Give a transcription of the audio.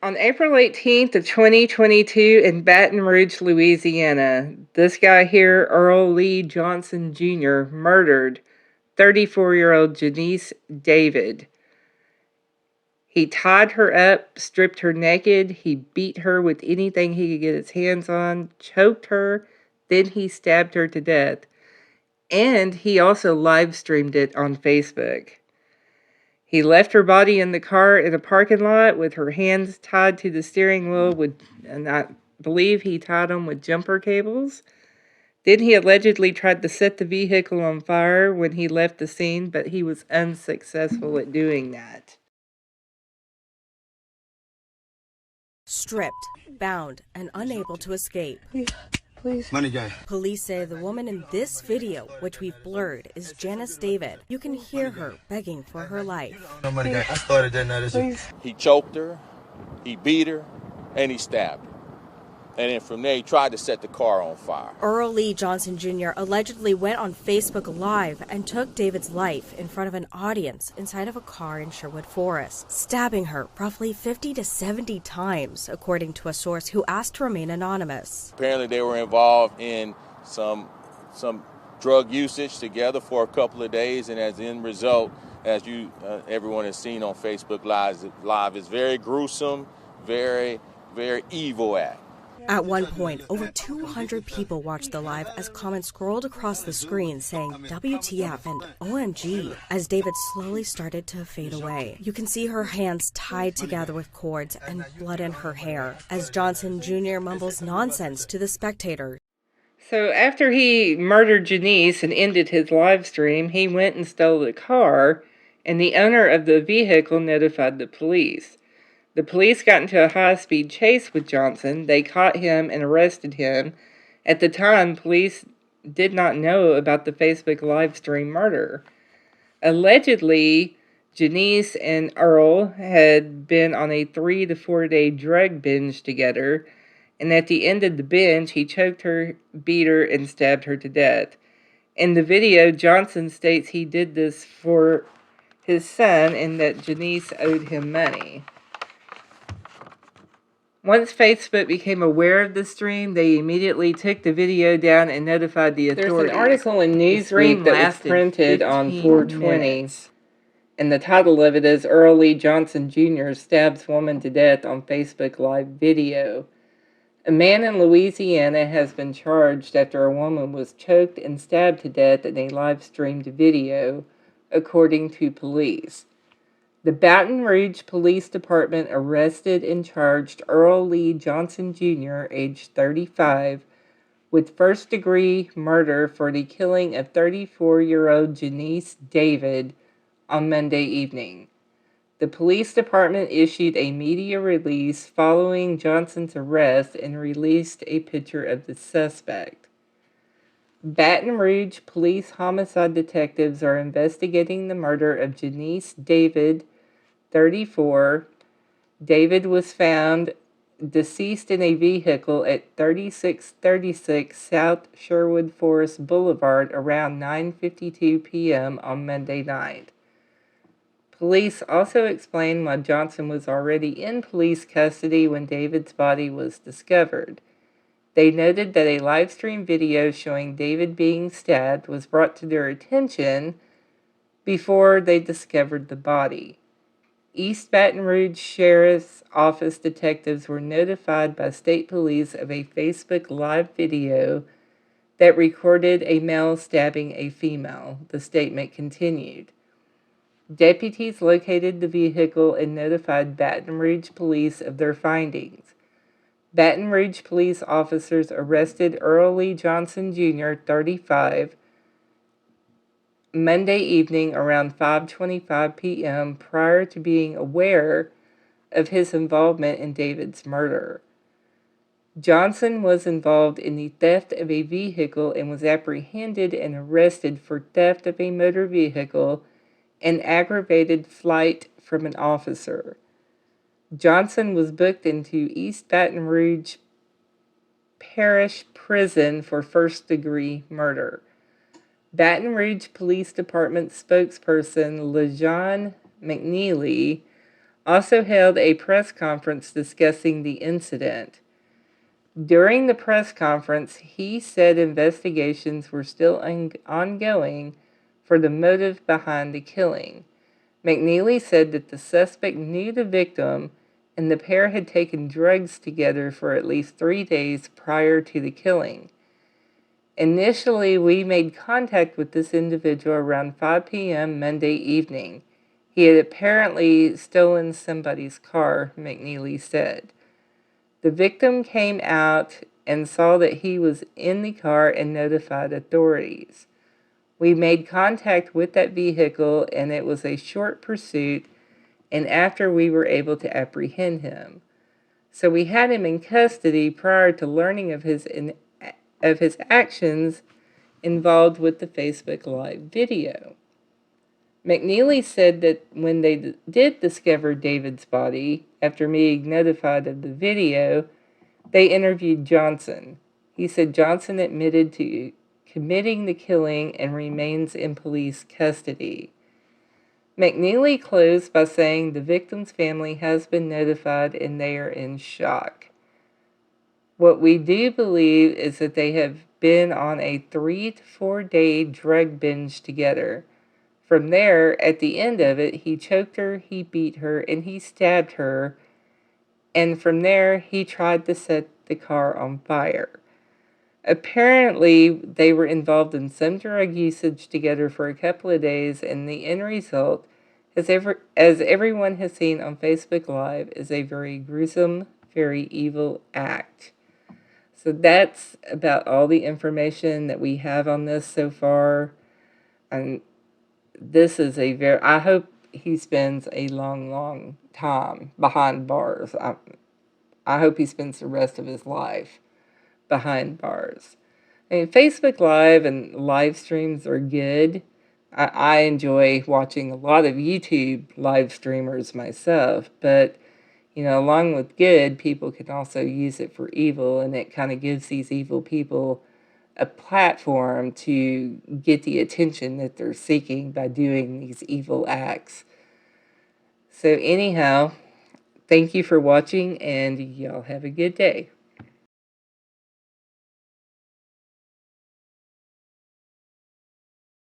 On April 18th of 2022 in Baton Rouge, Louisiana, this guy here, Earl Lee Johnson Jr., murdered 34-year-old Janice David. He tied her up, stripped her naked, he beat her with anything he could get his hands on, choked her, then he stabbed her to death. And he also live streamed it on Facebook. He left her body in the car in a parking lot with her hands tied to the steering wheel and I believe he tied them with jumper cables. Then he allegedly tried to set the vehicle on fire when he left the scene, but he was unsuccessful at doing that. Stripped, bound, and unable to escape. Please. Money guy. Police say the woman in this video, which we've blurred, is Janice David. You can hear her begging for her life. No money guy. I started that night. Please. He choked her, he beat her, and he stabbed her. And then from there, he tried to set the car on fire. Earl Lee Johnson Jr. allegedly went on Facebook Live and took David's life in front of an audience inside of a car in Sherwood Forest, stabbing her roughly 50 to 70 times, according to a source who asked to remain anonymous. Apparently, they were involved in some drug usage together for a couple of days, and as end result, as everyone has seen on Facebook Live, is very gruesome, very, very evil act. At one point, over 200 people watched the live as comments scrolled across the screen saying WTF and OMG as David slowly started to fade away. You can see her hands tied together with cords and blood in her hair as Johnson Jr. mumbles nonsense to the spectators. So after he murdered Janice and ended his live stream, he went and stole the car, and the owner of the vehicle notified the police. The police got into a high-speed chase with Johnson. They caught him and arrested him. At the time, police did not know about the Facebook live stream murder. Allegedly, Janice and Earl had been on a 3 to 4 day drug binge together, and at the end of the binge, he choked her, beat her, and stabbed her to death. In the video, Johnson states he did this for his son and that Janice owed him money. Once Facebook became aware of the stream, they immediately took the video down and notified the authorities. There's an article in Newsweek that was printed on 420, and the title of it is Earl Lee Johnson Jr. Stabs Woman to Death on Facebook Live Video. A man in Louisiana has been charged after a woman was choked and stabbed to death in a live-streamed video, according to police. The Baton Rouge Police Department arrested and charged Earl Lee Johnson Jr., age 35, with first-degree murder for the killing of 34-year-old Janice David on Monday evening. The police department issued a media release following Johnson's arrest and released a picture of the suspect. Baton Rouge police homicide detectives are investigating the murder of Janice David, 34. David was found deceased in a vehicle at 3636 South Sherwood Forest Boulevard around 9:52 p.m. on Monday night. Police also explained why Johnson was already in police custody when David's body was discovered. They noted that a live stream video showing David being stabbed was brought to their attention before they discovered the body. East Baton Rouge Sheriff's Office detectives were notified by state police of a Facebook Live video that recorded a male stabbing a female, the statement continued. Deputies located the vehicle and notified Baton Rouge police of their findings. Baton Rouge police officers arrested Earl Lee Johnson Jr., 35, Monday evening around 5:25 p.m. prior to being aware of his involvement in David's murder. Johnson was involved in the theft of a vehicle and was apprehended and arrested for theft of a motor vehicle and aggravated flight from an officer. Johnson was booked into East Baton Rouge Parish Prison for first-degree murder. Baton Rouge Police Department spokesperson LaJohn McNeely also held a press conference discussing the incident. During the press conference, he said investigations were still ongoing for the motive behind the killing. McNeely said that the suspect knew the victim and the pair had taken drugs together for at least 3 days prior to the killing. Initially, we made contact with this individual around 5 p.m. Monday evening. He had apparently stolen somebody's car, McNeely said. The victim came out and saw that he was in the car and notified authorities. We made contact with that vehicle, and it was a short pursuit, and after we were able to apprehend him. So we had him in custody prior to learning of his actions involved with the Facebook Live video. McNeely said that when they did discover David's body, after being notified of the video, they interviewed Johnson. He said Johnson admitted to committing the killing and remains in police custody. McNeely closed by saying the victim's family has been notified and they are in shock. What we do believe is that they have been on a 3 to 4 day drug binge together. From there, at the end of it, he choked her, he beat her, and he stabbed her. And from there, he tried to set the car on fire. Apparently, they were involved in some drug usage together for a couple of days, and the end result, as everyone has seen on Facebook Live, is a very gruesome, very evil act. So that's about all the information that we have on this so far. And this is I hope he spends a long, long time behind bars. I hope he spends the rest of his life behind bars. I mean, Facebook Live and live streams are good. I enjoy watching a lot of YouTube live streamers myself, but, along with good, people can also use it for evil, and it kind of gives these evil people a platform to get the attention that they're seeking by doing these evil acts. So anyhow, thank you for watching, and y'all have a good day.